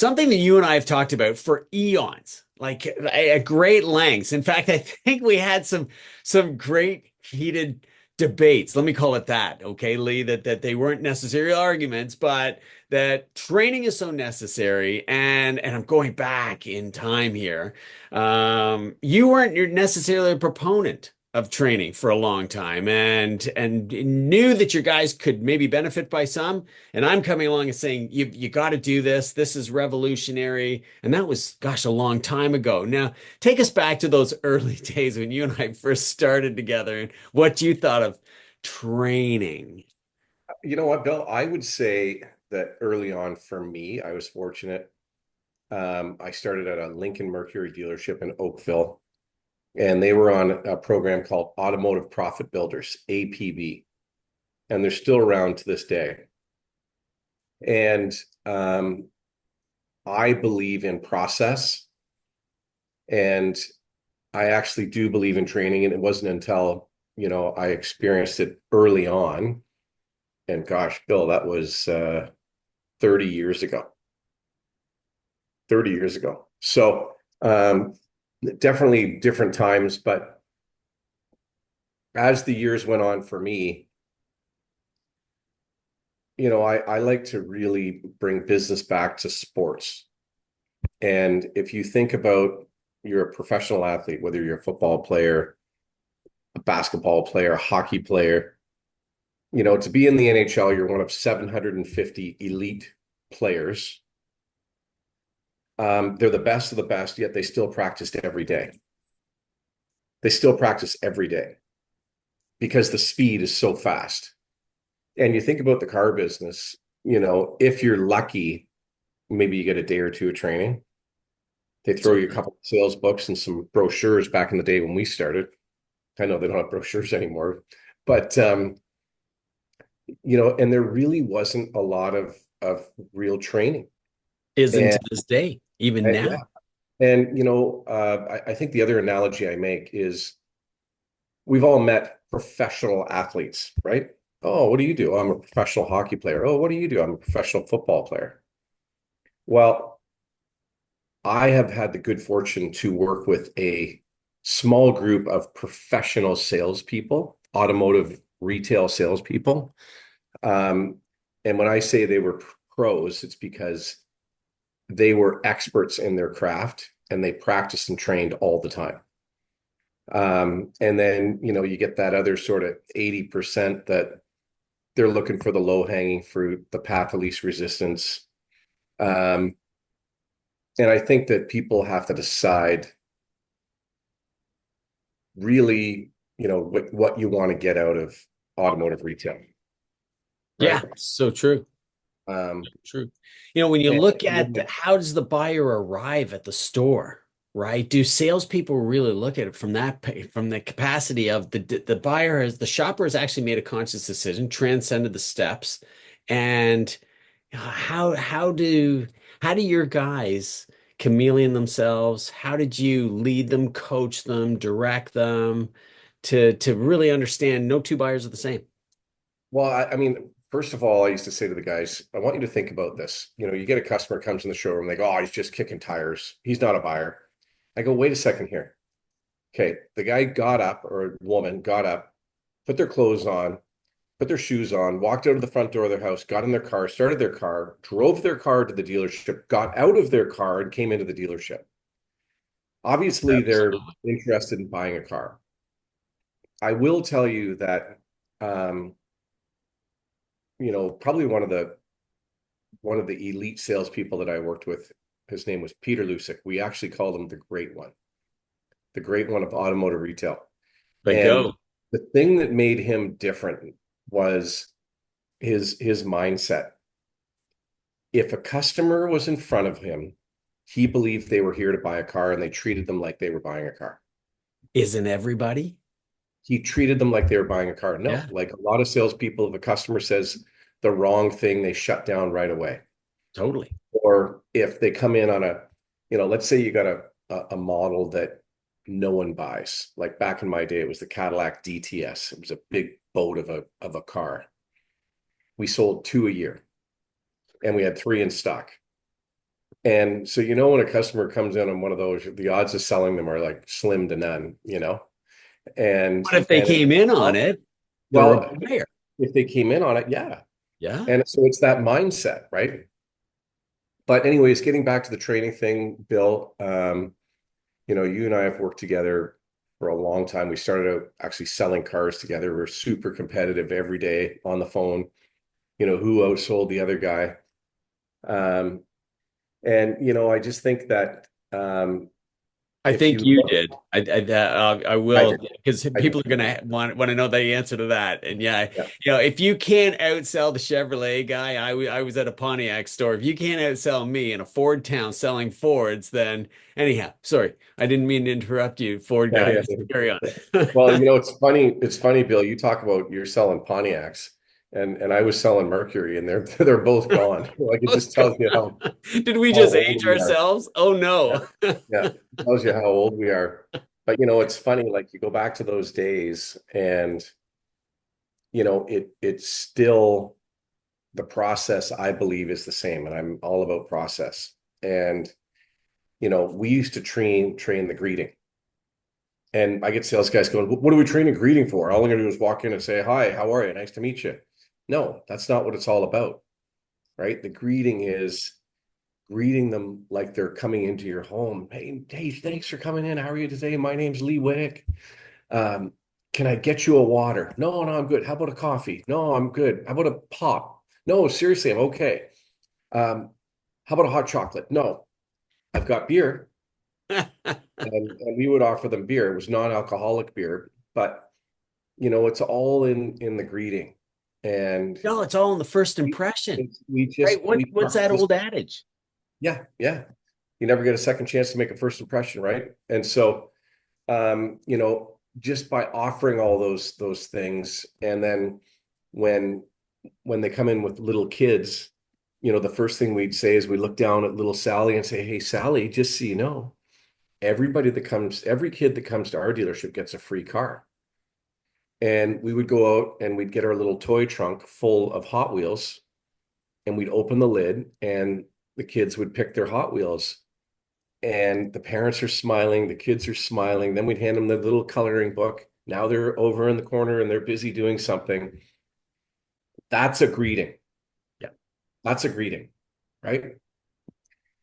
Something that you and I have talked about for eons, like at great lengths. In fact, I think we had some great heated debates. Let me call it that, okay, Lee, that they weren't necessarily arguments, but that training is so necessary. And I'm going back in time here. You weren't necessarily a proponent of training for a long time and knew that your guys could maybe benefit by some. And I'm coming along and saying, you got to do this. This is revolutionary. And that was, gosh, a long time ago. Now, take us back to those early days when you and I first started together and what you thought of training. You know what, Bill? I would say that early on for me, I was fortunate. I started at a Lincoln Mercury dealership in Oakville, and they were on a program called Automotive Profit Builders, APB, and they're still around to this day. And I believe in process, and I actually do believe in training. And it wasn't until, I experienced it early on. And gosh, Bill, that was 30 years ago. 30 years ago. So definitely different times, but as the years went on for me, I like to really bring business back to sports. And if you think about you're a professional athlete, whether you're a football player, a basketball player, a hockey player, to be in the NHL, you're one of 750 elite players. They're the best of the best, yet they still practiced every day. They still practice every day because the speed is so fast. And you think about the car business, if you're lucky, maybe you get a day or two of training. They throw you a couple of sales books and some brochures back in the day when we started. I know they don't have brochures anymore, but and there really wasn't a lot of real training. Isn't And to this day, even yeah, now. and I think the other analogy I make is we've all met professional athletes, right? Oh, what do you do? Oh, I'm a professional hockey player. Oh, what do you do? I'm a professional football player. Well, I have had the good fortune to work with a small group of professional salespeople, automotive retail salespeople. Um, and when I say they were pros, it's because they were experts in their craft and they practiced and trained all the time. And then, you get that other sort of 80% that they're looking for the low hanging fruit, the path of least resistance. Um, and I think that people have to decide really, what you want to get out of automotive retail, Yeah, right? so true. Um, True. When you and, look and at how does the buyer arrive at the store, right? Do salespeople really look at it from from the capacity of the buyer has the shopper has actually made a conscious decision, transcended the steps, and how do your guys chameleon themselves? How did you lead them, coach them, direct them to really understand no two buyers are the same? well, I mean, first of all, I used to say to the guys, I want you to think about this. You get a customer comes in the showroom, they go, oh, he's just kicking tires. He's not a buyer. I go, wait a second here. Okay, the guy got up, or a woman got up, put their clothes on, put their shoes on, walked out of the front door of their house, got in their car, started their car, drove their car to the dealership, got out of their car and came into the dealership. Obviously, they're Absolutely. interested in buying a car. I will tell you that, um, probably one of the elite salespeople that I worked with, his name was Peter Lusick. We actually called him the great one of automotive retail. But And go. the thing that made him different was his mindset. If a customer was in front of him, he believed they were here to buy a car and they treated them like they were buying a car. Isn't everybody? He treated them like they were buying a car. No, Yeah, like a lot of salespeople, if a customer says the wrong thing, they shut down right away. totally. Or if they come in on let's say you got a model that no one buys. Like back in my day, it was the Cadillac DTS. It was a big boat of a car. We sold two a year and we had three in stock. And so, when a customer comes in on one of those, the odds of selling them are like slim to none, and But if they and came in on it, they're a well, buyer. if they came in on it, yeah. Yeah. And so it's that mindset, right? But anyways, getting back to the training thing, Bill, you and I have worked together for a long time. We started out actually selling cars together. We're super competitive every day on the phone, who outsold the other guy. Um, and, I just think that I if think you you look, did. I I will did, because I did. people are gonna want to know the answer to that. And yeah, Yeah. if you can't outsell the Chevrolet guy, I was at a Pontiac store. If you can't outsell me in a Ford town selling Fords, then anyhow, sorry, I didn't mean to interrupt you, Ford Yeah, guys. Carry on. yeah. Well, it's funny, Bill, you talk about you're selling Pontiacs and I was selling Mercury and they're they're both gone. Like it just tells you Did we how just old age we are. ourselves? Oh Yeah. no. Yeah. It tells you how old we are. But it's funny, like you go back to those days and it's still the process I believe is the same. And I'm all about process. And we used to train the greeting. And I get sales guys going, what are we training greeting for? All I'm gonna do is walk in and say, hi, how are you? Nice to meet you. No, that's not what it's all about, right? The greeting is greeting them like they're coming into your home. Hey, thanks for coming in. How are you today? My name's Lee Wittich. Um, can I get you a water? No, no, I'm good. How about a coffee? No, I'm good. How about a pop? No, seriously, I'm okay. Um, how about a hot chocolate? No, I've got beer. And we would offer them beer. It was non-alcoholic beer, but it's all in the greeting. And No, it's all in the first we, impression, we right? just, What's we what's that practice. old adage? Yeah, yeah. You never get a second chance to make a first impression, right? And so, just by offering all those things, and then when when they come in with little kids, the first thing we'd say is we look down at little Sally and say, "Hey, Sally, just so you know, every kid that comes to our dealership gets a free car." And we would go out and we'd get our little toy trunk full of Hot Wheels and we'd open the lid and the kids would pick their Hot Wheels and the parents are smiling, the kids are smiling. Then we'd hand them the little coloring book. Now they're over in the corner and they're busy doing something. That's a greeting. Yeah. That's a greeting, right?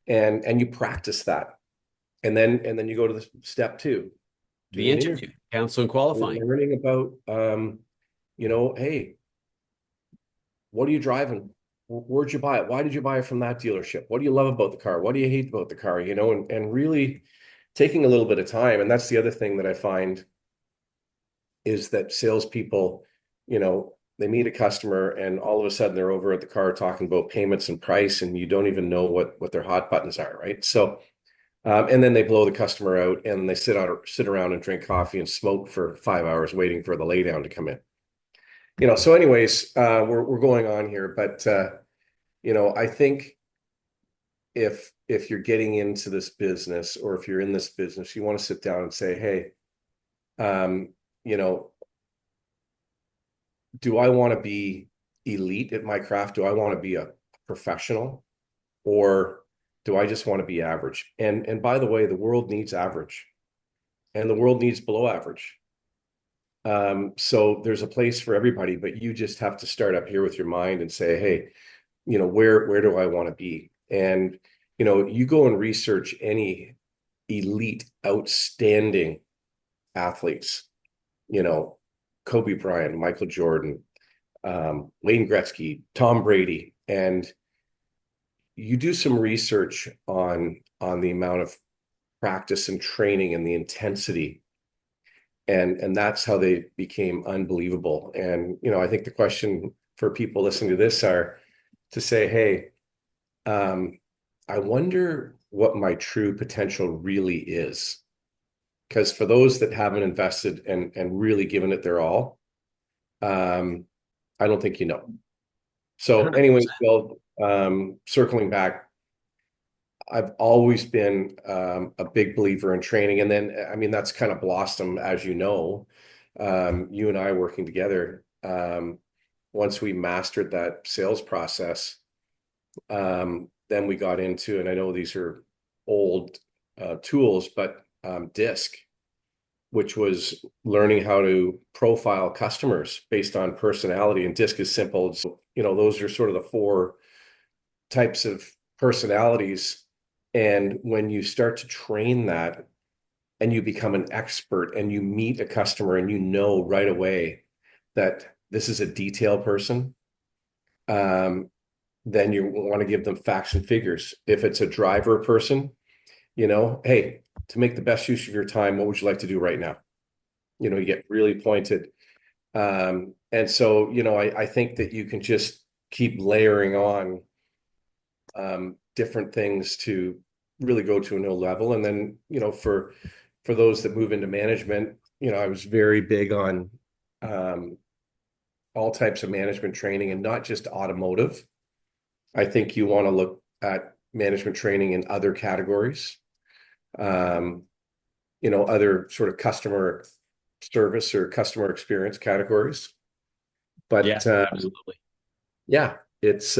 And you practice that. And then you go to the step two, The do an interview. interview, counsel and qualifying. We're learning about hey, what are you driving? Where'd you buy it? Why did you buy it from that dealership? What do you love about the car? What do you hate about the car? And really taking a little bit of time. And that's the other thing that I find is that salespeople, they meet a customer and all of a sudden they're over at the car talking about payments and price, and you don't even know what their hot buttons are, right? So, and then they blow the customer out and they sit around and drink coffee and smoke for 5 hours waiting for the laydown to come in. So anyways, we're going on here, but I think if you're getting into this business or if you're in this business, you want to sit down and say, hey, um, you know, do I want to be elite at my craft? Do I want to be a professional, or do I just want to be average? And by the way, the world needs average, and the world needs below average. So there's a place for everybody, but you just have to start up here with your mind and say, hey, where do I want to be? And you go and research any elite, outstanding athletes, you know, Kobe Bryant, Michael Jordan, Wayne Gretzky, Tom Brady, and you do some research on the amount of practice and training and the intensity, and that's how they became unbelievable. And I think the question for people listening to this are to say, hey, I wonder what my true potential really is. Because for those that haven't invested and really given it their all, um, I don't think you know. So, anyways, 100%. Bill, circling back, I've always been a big believer in training, and then I mean that's kind of blossomed, as you know. You and I working together. Once we mastered that sales process, then we got into, and I know these are old tools, but DISC, which was learning how to profile customers based on personality. And DISC is simple. So, those are sort of the four types of personalities. And when you start to train that and you become an expert and you meet a customer and you know right away that this is a detail person, then you want to give them facts and figures. If it's a driver person, hey, to make the best use of your time, what would you like to do right now? You get really pointed. And so, I think that you can just keep layering on different things to really go to a new level. And then, for those that move into management, I was very big on all types of management training and not just automotive. I think you want to look at management training in other categories, other sort of customer service or customer experience categories. Yeah, But absolutely. yeah, it's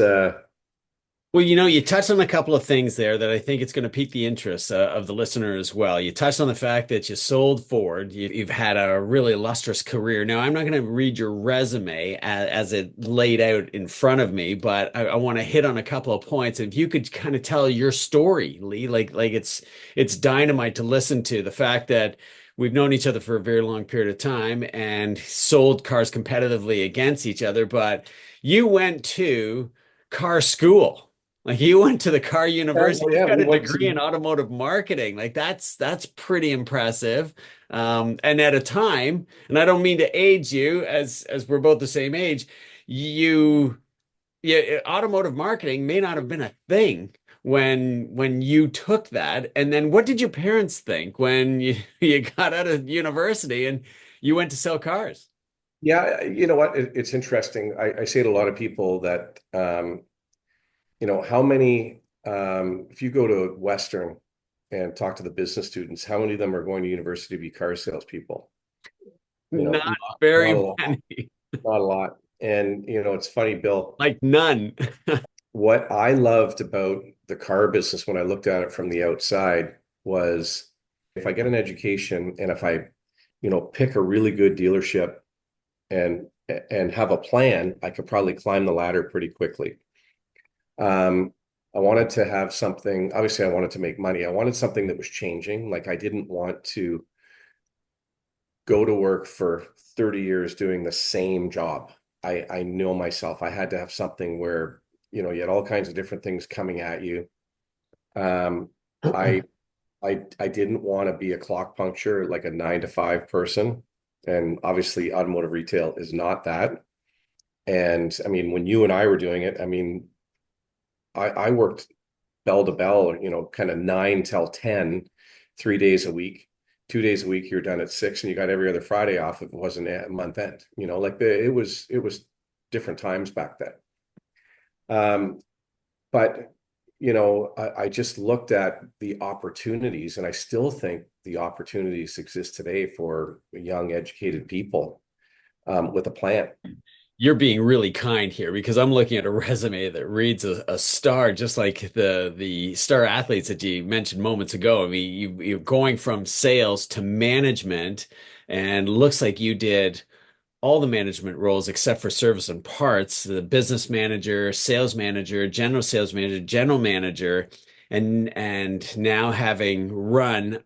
Well, you touched on a couple of things there that I think it's going to pique the interest of the listener as well. You touched on the fact that you sold Ford. You've had a really illustrious career. Now, I'm not going to read your resume as it laid out in front of me, but I want to hit on a couple of points. If you could kind of tell your story, Lee, like it's dynamite to listen to. The fact that we've known each other for a very long period of time and sold cars competitively against each other, but you went to car school. Like you went to the car university, oh you've yeah, got we a went degree to in automotive marketing. Like that's pretty impressive. And at a time, and I don't mean to age you as we're both the same age, you yeah, automotive marketing may not have been a thing when you took that. And then what did your parents think when you got out of university and you went to sell cars? yeah. You know what? It's interesting. I say to a lot of people that how many if you go to Western and talk to the business students, how many of them are going to university to be car salespeople? Not Not a very lot, many, not a lot. And it's funny, Bill, like none. what I loved about the car business when I looked at it from the outside was if I get an education and if I, pick a really good dealership and have a plan, I could probably climb the ladder pretty quickly. I wanted to have something, obviously I wanted to make money. I wanted something that was changing. Like I didn't want to go to work for 30 years doing the same job. I know myself. I had to have something where, you had all kinds of different things coming at you. Um, I I didn't want to be a clock puncture, like a 9 to 5 person. And obviously automotive retail is not that. And I mean, when you and I were doing it, I mean, I worked bell to bell, kind of 9 till 10, 3 days a week. 2 days a week, you're done at 6, and you got every other Friday off if it wasn't a month end. Like it was different times back then. But I just looked at the opportunities, and I still think the opportunities exist today for young, educated people with a plan. You're being really kind here because I'm looking at a resume that reads a star, just like the star athletes that you mentioned moments ago. I mean, you're going from sales to management, and looks like you did all the management roles except for service and parts, the business manager, sales manager, general sales manager, general manager, and now having run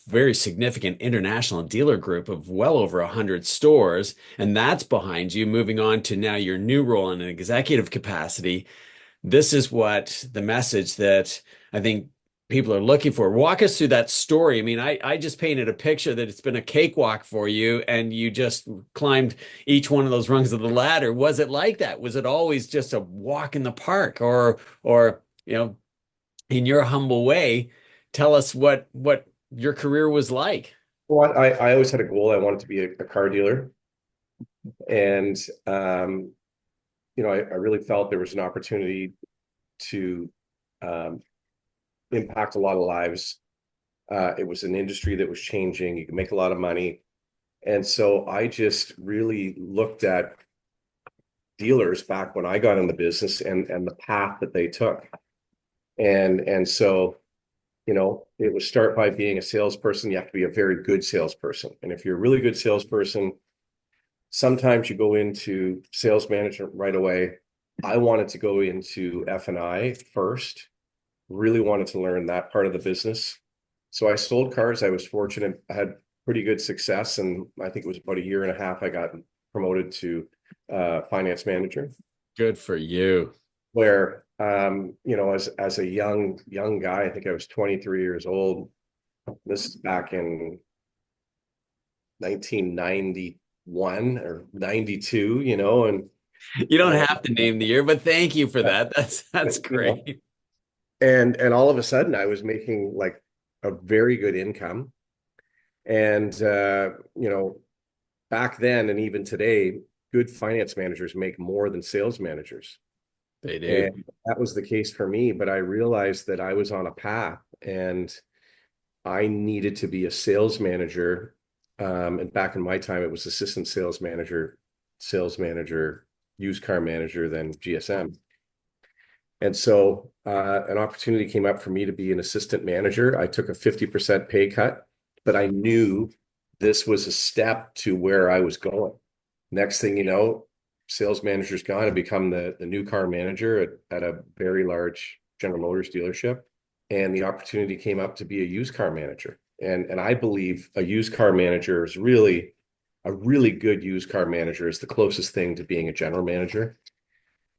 very significant international dealer group of well over 100 stores, and that's behind you, moving on to now your new role in an executive capacity. This is what the message that I think people are looking for. Walk us through that story. I mean, I just painted a picture that it's been a cakewalk for you and you just climbed each one of those rungs of the ladder. Was it like that? Was it always just a walk in the park or in your humble way, tell us what your career was like? Well, I always had a goal. I wanted to be a car dealer. And, I really felt there was an opportunity to um, impact a lot of lives. It was an industry that was changing. You could make a lot of money. And so I just really looked at dealers back when I got in the business and the path that they took. And so, it would start by being a salesperson. You have to be a very good salesperson. And if you're a really good salesperson, sometimes you go into sales management right away. I wanted to go into F&I first, really wanted to learn that part of the business. So I sold cars. I was fortunate. I had pretty good success. And I think it was about a year and a half, I got promoted to finance manager, Good for you. where, as a young guy, I think I was 23 years old. This is back in 1991 or 92, You don't uh, have to name the year, but thank you for that. That's you know, great. and all of a sudden I was making like a very good income. And back then and even today, good finance managers make more than sales managers. They do. And that was the case for me. But I realized that I was on a path and I needed to be a sales manager. And back in my time, it was assistant sales manager, used car manager, then GSM. And so an opportunity came up for me to be an assistant manager. I took a 50% pay cut, but I knew this was a step to where I was going. Next thing you know, sales manager's gone and become the new car manager at a very large General Motors dealership. And the opportunity came up to be a used car manager. And I believe a used car manager is really a really good used car manager is the closest thing to being a general manager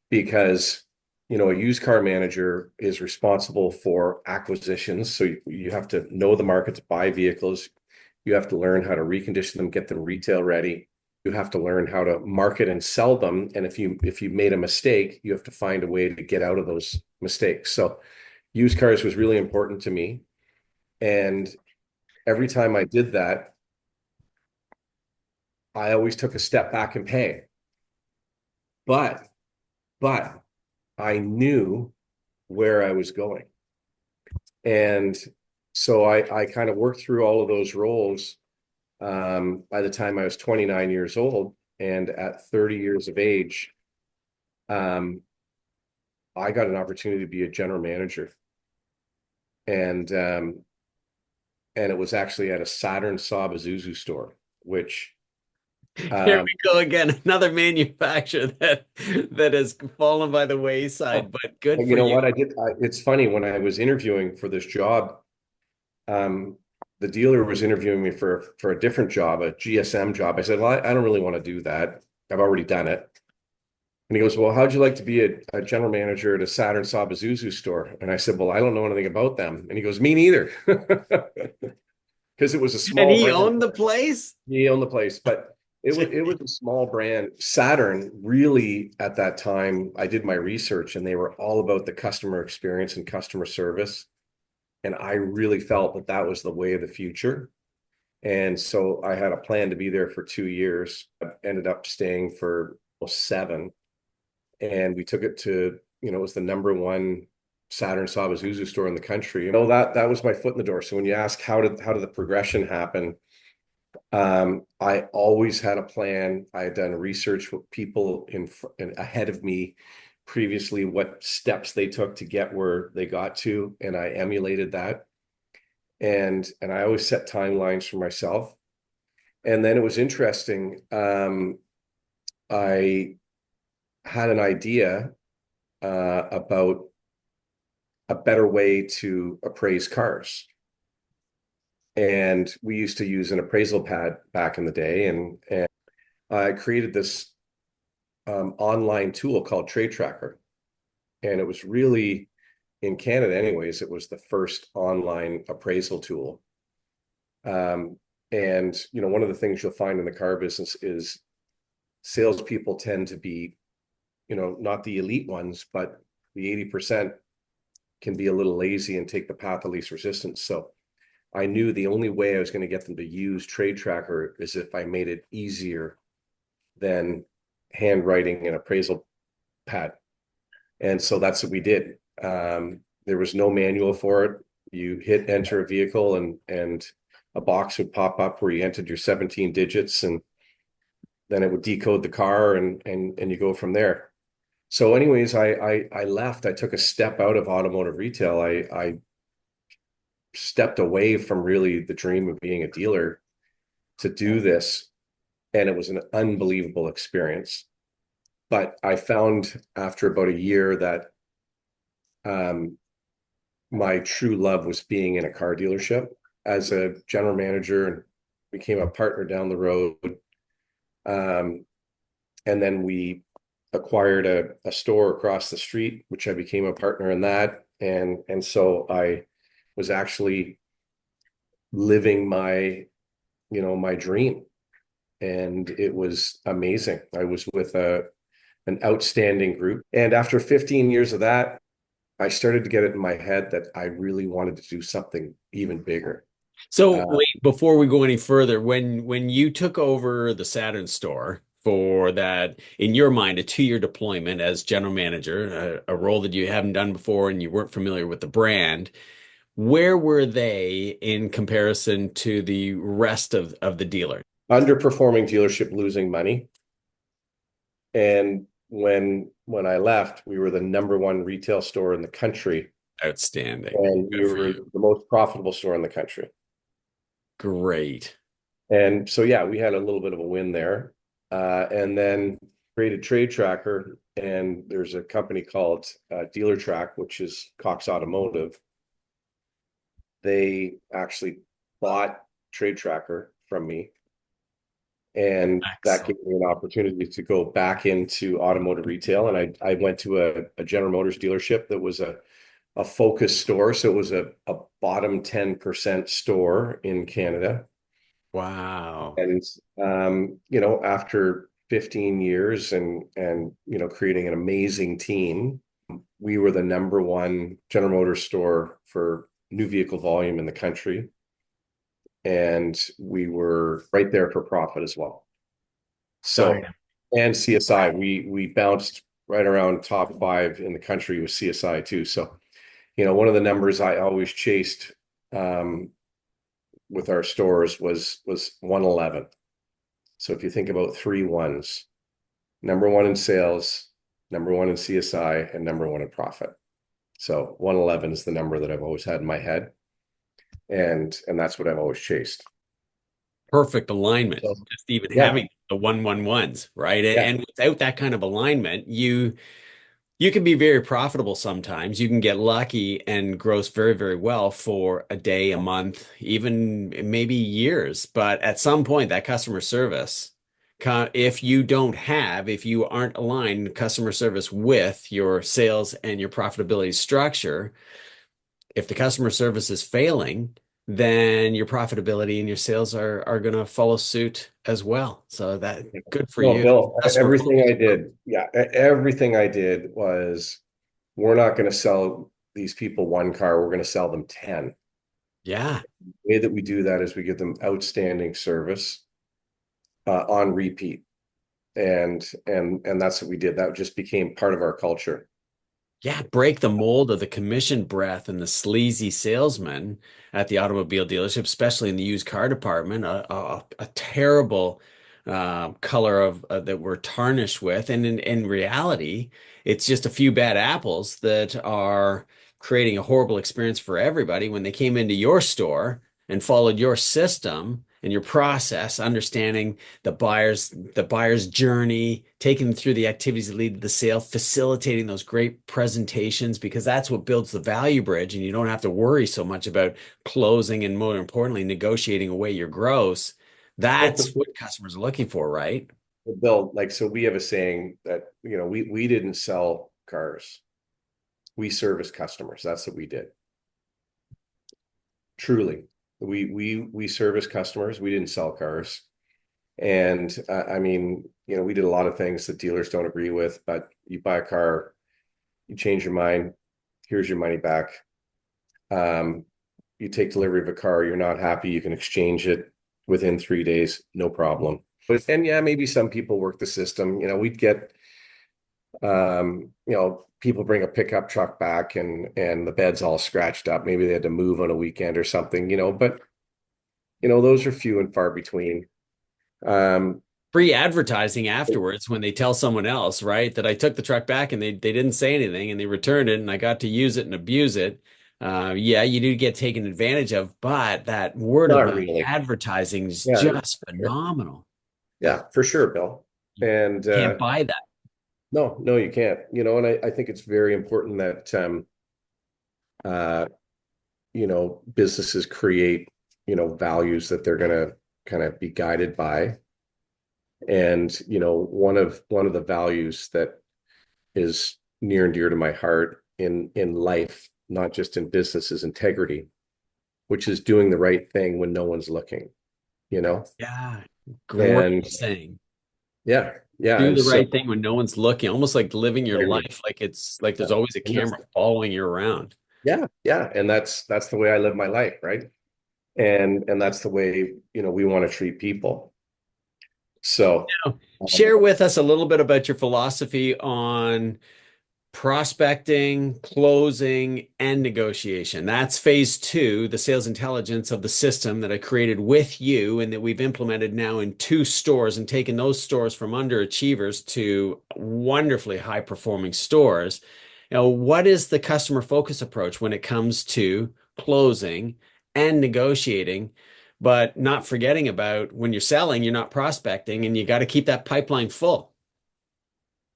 because a used car manager is responsible for acquisitions. So you have to know the market to buy vehicles. You have to learn how to recondition them, get them retail ready. You have to learn how to market and sell them. And if you made a mistake, you have to find a way to get out of those mistakes. So used cars was really important to me. And every time I did that, I always took a step back in pay. But but I knew where I was going. And so I kind of worked through all of those roles by the time I was 29 years old. And at 30 years of age, um, I got an opportunity to be a general manager. And and it was actually at a Saturn Saab Isuzu store, which Here um, we go again. Another manufacturer that has fallen by the wayside, but good you for know you. what I did? It's funny when I was interviewing for this job, um, the dealer was interviewing me for a different job, a GSM job. I said, well, I don't really want to do that. I've already done it. And he goes, well, how'd you like to be a general manager at a Saturn Saab Isuzu store? And I said, well, I don't know anything about them. And he goes, me neither. Because it was a And small he brand. owned the place? He owned the place, but it was a small brand. Saturn really at that time, I did my research and they were all about the customer experience and customer service. And I really felt that that was the way of the future. And so I had a plan to be there for 2 years. I ended up staying for 7. And we took it to, it was the number one Saturn Saab Isuzu store in the country. That was my foot in the door. So when you ask how did the progression happen, I always had a plan. I had done research with people ahead of me previously, what steps they took to get where they got to, and I emulated that. And I always set timelines for myself. And then it was interesting. I had an idea about a better way to appraise cars. And we used to use an appraisal pad back in the day, and I created this online tool called Trade Tracker. And it was really, in Canada anyways, it was the first online appraisal tool. Um, and one of the things you'll find in the car business is salespeople tend to be, not the elite ones, but the 80% can be a little lazy and take the path of least resistance. So I knew the only way I was going to get them to use Trade Tracker is if I made it easier than handwriting an appraisal pad. And so that's what we did. There was no manual for it. You hit enter a vehicle and a box would pop up where you entered your 17 digits and then it would decode the car and you go from there. So anyways, I left. I took a step out of automotive retail. I stepped away from really the dream of being a dealer to do this, and it was an unbelievable experience. But I found after about a year that um, my true love was being in a car dealership as a general manager, and became a partner down the road. Um, and then we acquired a store across the street, which I became a partner in that. And so I was actually living my dream. And it was amazing. I was with an outstanding group. And after 15 years of that, I started to get it in my head that I really wanted to do something even bigger. So Uh, wait, before we go any further, when you took over the Saturn store for that, in your mind, a 2-year deployment as general manager, a role that you haven't done before and you weren't familiar with the brand, where were they in comparison to the rest of the dealers? Underperforming dealership, losing money. And when I left, we were the number one retail store in the country, Outstanding. and we Good for were you. the most profitable store in the country. Great. And so, yeah, we had a little bit of a win there. And then created Trade Tracker, and there's a company called Dealer Track, which is Cox Automotive. They actually bought Trade Tracker from me, and that gave Excellent. me an opportunity to go back into automotive retail. And I went to a General Motors dealership that was a focus store. So it was a bottom 10% store in Canada. Wow. And after 15 years and creating an amazing team, we were the number one General Motors store for new vehicle volume in the country. And we were right there for profit as well. So, Exciting. and CSI, we bounced right around top five in the country with CSI too. So, one of the numbers I always chased um, with our stores was 111. So if you think about three ones, number one in sales, number one in CSI, and number one in profit. So 111 is the number that I've always had in my head, and that's what I've always chased. Perfect alignment. So Just even yeah, having the 111s, right? yeah. And without that kind of alignment, you can be very profitable sometimes. You can get lucky and gross very, very well for a day, a month, even maybe years. But at some point, that customer service, if you aren't aligned customer service with your sales and your profitability structure, if the customer service is failing, then your profitability and your sales are going to follow suit as well. So that good for No, you. Bill, Customer everything focus. I did, yeah, everything I did was we're not going to sell these people one car, we're going to sell them 10. Yeah. The way that we do that is we give them outstanding service on repeat. And that's what we did. That just became part of our culture. Yeah, break the mold of the commission breath and the sleazy salesman at the automobile dealership, especially in the used car department. A terrible color of that we're tarnished with, and in reality, it's just a few bad apples that are creating a horrible experience for everybody when they came into your store and followed your system and your process, understanding the buyer's journey, taking them through the activities that lead to the sale, facilitating those great presentations, because that's what builds the value bridge. And you don't have to worry so much about closing and, more importantly, negotiating away your gross. Well, That's what customers are looking for, right? Bill, like, so we have a saying that, we didn't sell cars. We service customers. That's what we did. Truly. We service customers. We didn't sell cars. And I mean, we did a lot of things that dealers don't agree with, but you buy a car, you change your mind, here's your money back. You take delivery of a car, you're not happy, you can exchange it within 3 days, no problem. But and yeah, maybe some people work the system. We'd get people bring a pickup truck back and the bed's all scratched up. Maybe they had to move on a weekend or something, but those are few and far between. Um, free advertising afterwards when they tell someone else, right, that I took the truck back and they didn't say anything and they returned it and I got to use it and abuse it. Yeah, you do get taken advantage of, but that word of Not mouth really. advertising is Yeah, just phenomenal. yeah, for sure, Bill. You And can't buy that. no, no, you can't. And I think it's very important that uh, businesses create, values that they're gonna kind of be guided by. And one of the values that is near and dear to my heart in life, not just in business, is integrity, which is doing the right thing when no one's looking, you know? Yeah, great And saying. yeah, yeah. Do And the so right thing when no one's looking, almost like living your integrity. life like it's like Yeah. there's always a And that's camera following you around. yeah, yeah. And that's the way I live my life, right? And that's the way, we want to treat people. So Now, um, share with us a little bit about your philosophy on prospecting, closing, and negotiation. That's phase two, the sales intelligence of the system that I created with you and that we've implemented now in 2 stores and taken those stores from underachievers to wonderfully high performing stores. What is the customer focus approach when it comes to closing and negotiating? But not forgetting about when you're selling, you're not prospecting, and you got to keep that pipeline full.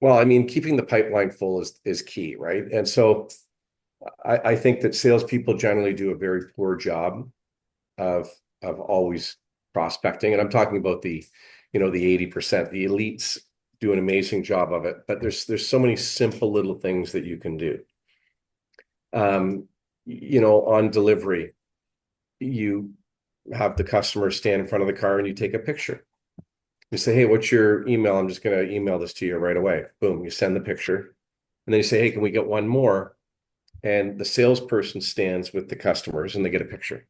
well, I mean, keeping the pipeline full is key, right? And so I think that salespeople generally do a very poor job of always prospecting. And I'm talking about the 80%. The elites do an amazing job of it, but there's so many simple little things that you can do. On delivery, you have the customer stand in front of the car and you take a picture. You say, hey, what's your email? I'm just going to email this to you right away. Boom, you send the picture. And then you say, hey, can we get one more? And the salesperson stands with the customers and they get a picture.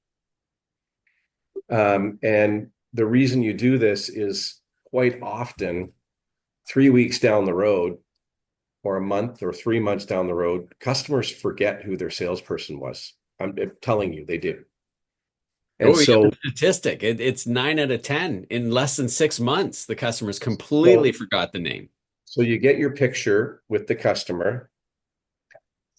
And the reason you do this is quite often 3 weeks down the road, or a month or 3 months down the road, customers forget who their salesperson was. I'm telling you, they do. And Oh, we got so, the statistic. It's 9 out of 10 in less than 6 months. The customers completely so, forgot the name. so you get your picture with the customer.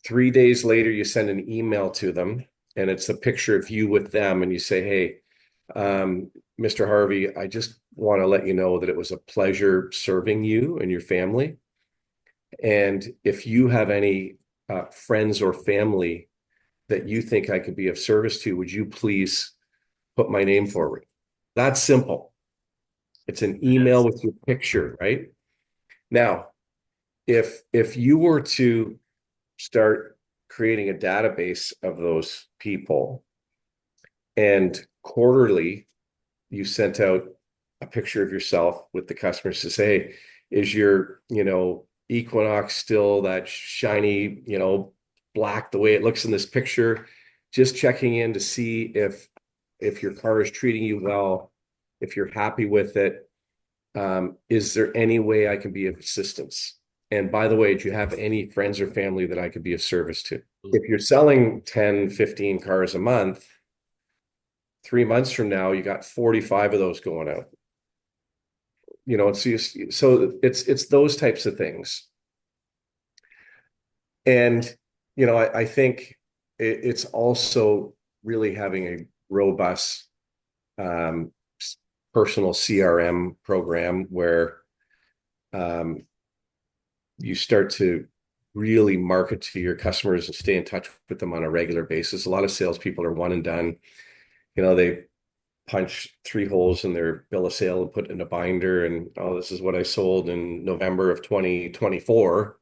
3 days later, you send an email to them, and it's a picture of you with them, and you say, "Hey, Mr. Harvey, I just want to let you know that it was a pleasure serving you and your family. And if you have any friends or family that you think I could be of service to, would you please put my name forward?" That's simple. It's an email Yes. with your picture, right? Now, if you were to start creating a database of those people and quarterly you sent out a picture of yourself with the customers to say, hey, is your, Equinox still that shiny, black the way it looks in this picture? Just checking in to see if your car is treating you well, if you're happy with it. Is there any way I can be of assistance? And by the way, do you have any friends or family that I could be of service to? If you're selling 10, 15 cars a month, 3 months from now, you got 45 of those going out. So it's those types of things. And, I think it's also really having a robust um, personal CRM program where um, you start to really market to your customers and stay in touch with them on a regular basis. A lot of salespeople are one and done. They punch 3 holes in their bill of sale and put it in a binder and, oh, this is what I sold in November of 2024.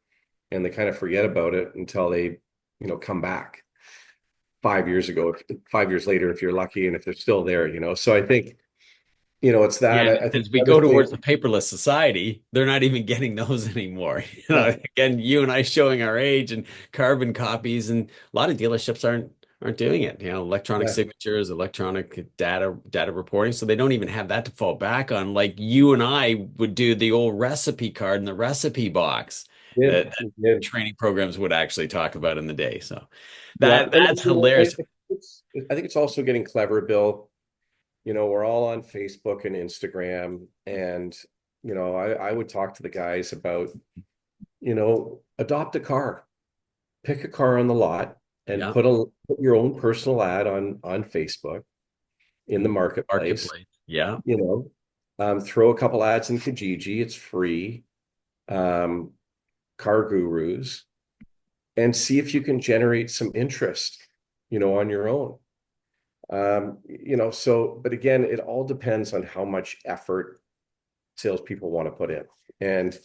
And they kind of forget about it until they, come back 5 years ago, 5 years later, if you're lucky, and if they're still there. So I think, it's Yeah, that. and I think as the we other go thing, towards the paperless society, they're not even getting those anymore. yeah, Again, you and I showing our age and carbon copies, and a lot of dealerships aren't doing it. Electronic yeah, signatures, electronic data reporting, so they don't even have that to fall back on. Like you and I would do the old recipe card and the recipe box that yeah, training programs would actually talk about in the day. So yeah. And that's hilarious. I think it's also getting clever, Bill. We're all on Facebook and Instagram, and I would talk to the guys about, adopt a car, pick a car on the lot and Yeah. put your own personal ad on Facebook in the marketplace, Marketplace. Yeah. you know, throw a couple ads in Kijiji, it's free, um, car gurus, and see if you can generate some interest, on your own. But again, it all depends on how much effort salespeople want to put in. And,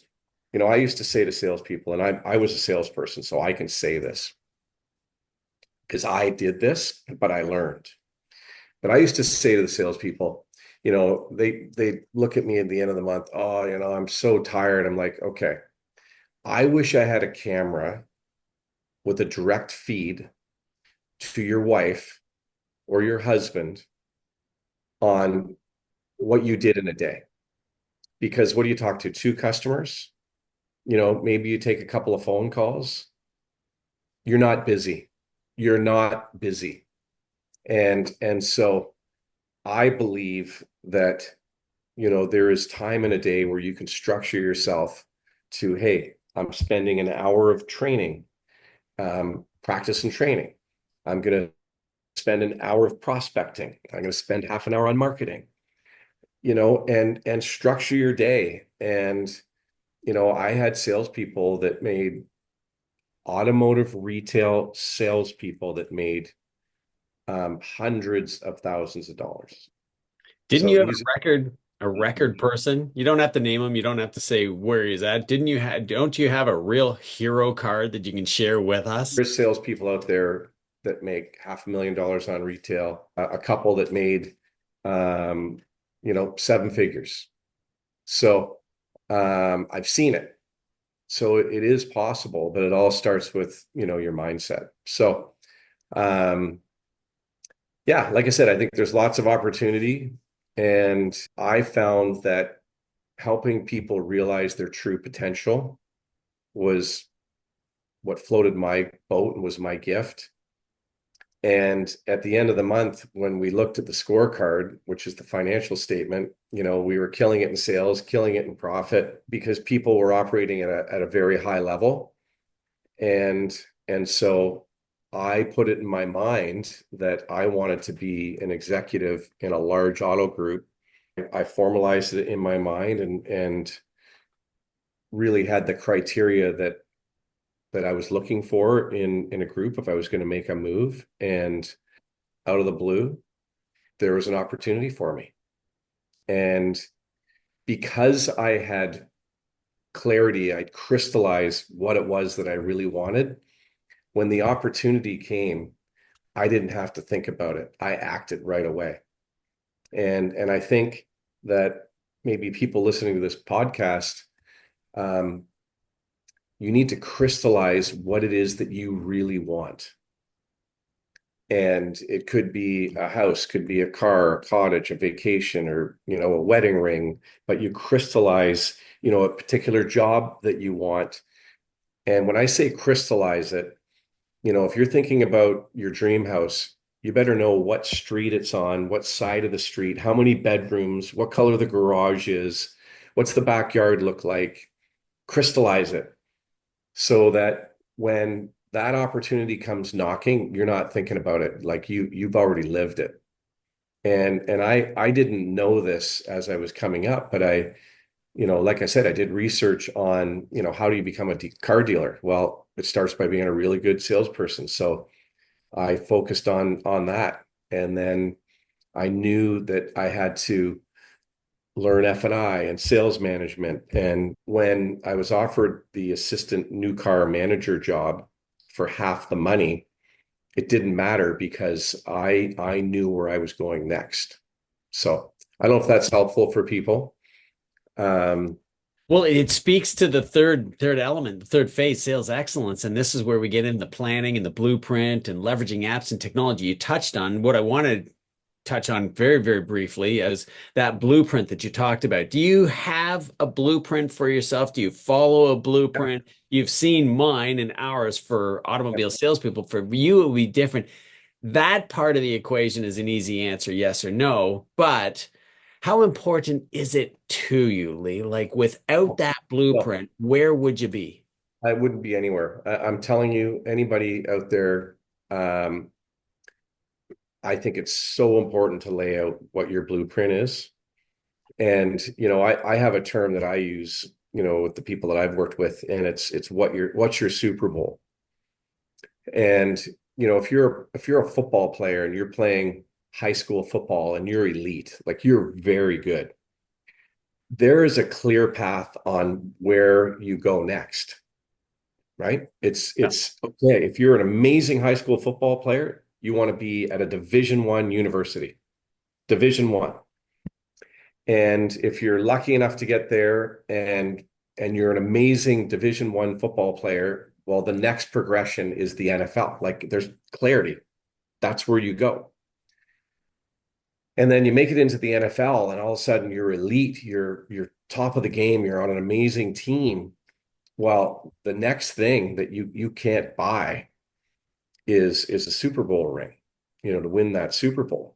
I used to say to salespeople, and I was a salesperson, so I can say this because I did this, but I learned. But I used to say to the salespeople, they look at me at the end of the month, oh, I'm so tired. I'm like, okay, I wish I had a camera with a direct feed to your wife or your husband on what you did in a day. Because what do you talk to? Two customers? Maybe you take a couple of phone calls. You're not busy. You're not busy. And so I believe that, there is time in a day where you can structure yourself to, hey, I'm spending an hour of training, practice and training. I'm going to spend an hour of prospecting. I'm going to spend half an hour on marketing, and structure your day. And, I had salespeople that made automotive retail salespeople that made hundreds of thousands of dollars. Didn't So you have these a record person? You don't have to name him. You don't have to say where he's at. Don't you have a real hero card that you can share with us? there's salespeople out there that make $500,000 on retail, a couple that made, seven figures. So I've seen it. So it is possible, but it all starts with, your mindset. So yeah, like I said, I think there's lots of opportunity. And I found that helping people realize their true potential was what floated my boat and was my gift. And at the end of the month, when we looked at the scorecard, which is the financial statement, we were killing it in sales, killing it in profit because people were operating at a very high level. And so I put it in my mind that I wanted to be an executive in a large auto group. I formalized it in my mind and really had the criteria that I was looking for in a group if I was going to make a move. And out of the blue, there was an opportunity for me. And because I had clarity, I'd crystallized what it was that I really wanted. When the opportunity came, I didn't have to think about it. I acted right away. And I think that maybe people listening to this podcast, you need to crystallize what it is that you really want. And it could be a house, could be a car, a cottage, a vacation, or, a wedding ring, but you crystallize, a particular job that you want. And when I say crystallize it, if you're thinking about your dream house, you better know what street it's on, what side of the street, how many bedrooms, what color the garage is, what's the backyard look like. Crystallize it so that when that opportunity comes knocking, you're not thinking about it like you've already lived it. And I didn't know this as I was coming up, but like I said, I did research on, how do you become a car dealer? Well, it starts by being a really good salesperson. So I focused on that. And then I knew that I had to learn F&I and sales management. And when I was offered the assistant new car manager job for half the money, it didn't matter because I knew where I was going next. So I don't know if that's helpful for people. Um, Well, it speaks to the third element, the third phase, sales excellence. And this is where we get into the planning and the blueprint and leveraging apps and technology. You touched on what I wanted to touch on very, very briefly as that blueprint that you talked about. Do you have a blueprint for yourself? Do you follow a yeah, blueprint? You've seen mine and ours for automobile salespeople. For you, it would be different. That part of the equation is an easy answer, yes or no. But How important is it to you, Lee? Like without that Well, blueprint, where would you be? I wouldn't be anywhere. I'm telling you, anybody out there, um, I think it's so important to lay out what your blueprint is. And, I have a term that I use, with the people that I've worked with, and it's what's your Super Bowl? And, if you're a football player and you're playing high school football and you're elite, like you're very good, there is a clear path on where you go next, right? It's okay. If you're an amazing high school football player, you want to be at a Division 1 university, Division 1. And if you're lucky enough to get there and you're an amazing Division 1 football player, well, the next progression is the NFL. Like there's clarity. That's where you go. And then you make it into the NFL and all of a sudden you're elite, you're top of the game, you're on an amazing team. Well, the next thing that you can't buy is a Super Bowl ring, to win that Super Bowl.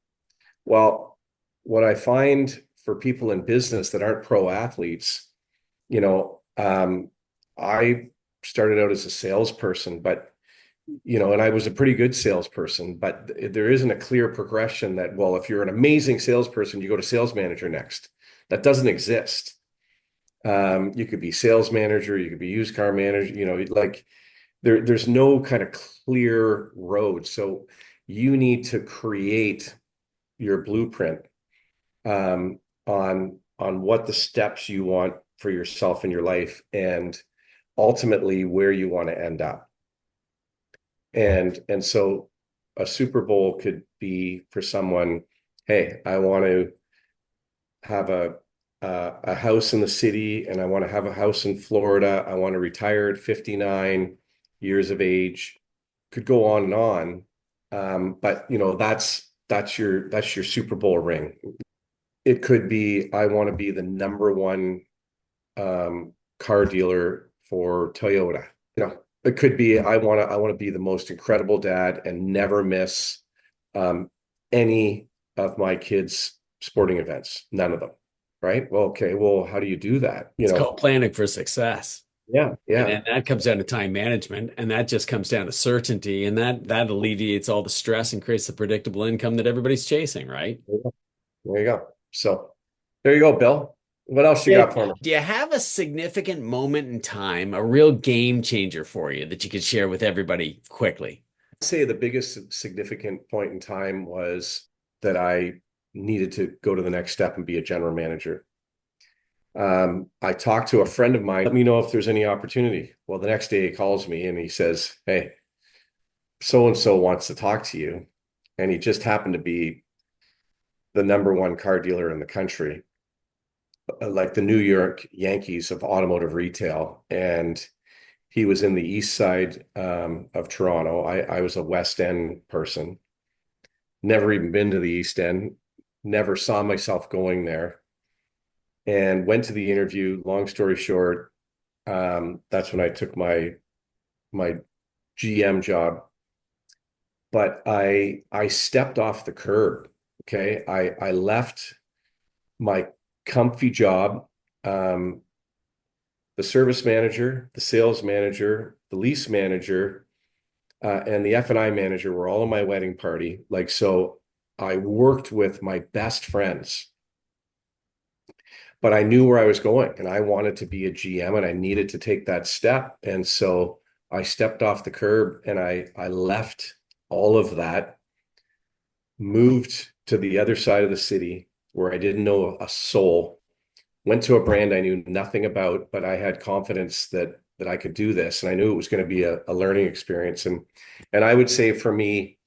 Well, what I find for people in business that aren't pro athletes, I started out as a salesperson, but and I was a pretty good salesperson, but there isn't a clear progression that, well, if you're an amazing salesperson, you go to sales manager next. That doesn't exist. You could be sales manager, you could be used car manager, like there's no kind of clear road. So you need to create your blueprint on what the steps you want for yourself in your life and ultimately where you want to end up. And so a Super Bowl could be for someone, hey, I want to have a house in the city and I want to have a house in Florida. I want to retire at 59 years of age. Could go on and on. But that's your Super Bowl ring. It could be, I want to be the number 1 car dealer for Toyota. It could be, I want to be the most incredible dad and never miss any of my kids' sporting events. None of them. Right. Well, okay. Well, how do you do that? It's called planning for success. Yeah, And yeah. then that comes down to time management, and that just comes down to certainty, and that alleviates all the stress and creates the predictable income that everybody's chasing, right? There you go. So there you go, Bill. What else you Yeah. got for me? Do you have a significant moment in time, a real game changer for you that you could share with everybody quickly? I'd say the biggest significant point in time was that I needed to go to the next step and be a general manager. I talked to a friend of mine, let me know if there's any opportunity. Well, the next day he calls me and he says, hey, so and so wants to talk to you. And he just happened to be the number 1 car dealer in the country, like the New York Yankees of automotive retail. And he was in the east side of Toronto. I was a West End person, never even been to the East End, never saw myself going there, and went to the interview. Long story short, that's when I took my GM job. But I stepped off the curb. Okay. I left my comfy job. The service manager, the sales manager, the lease manager, and the F&I manager were all in my wedding party. Like, so I worked with my best friends, but I knew where I was going and I wanted to be a GM and I needed to take that step. And so I stepped off the curb and I left all of that, moved to the other side of the city where I didn't know a soul, went to a brand I knew nothing about, but I had confidence that I could do this. And I knew it was going to be a learning experience. And I would say for me,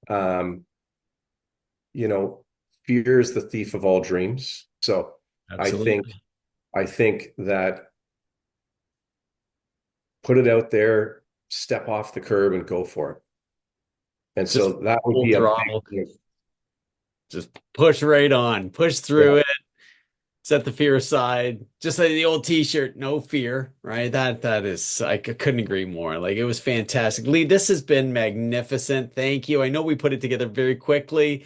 um, you know, fear is the thief of all dreams. So I think Absolutely. I think that put it out there, step off the curb and go for it. And Just so that would full be a throttle, big, just push right on, push yeah. through it, set the fear aside. Just like the old t-shirt, no fear, right? That is, I couldn't agree more. Like it was fantastic. Lee, this has been magnificent. Thank you. I know we put it together very quickly.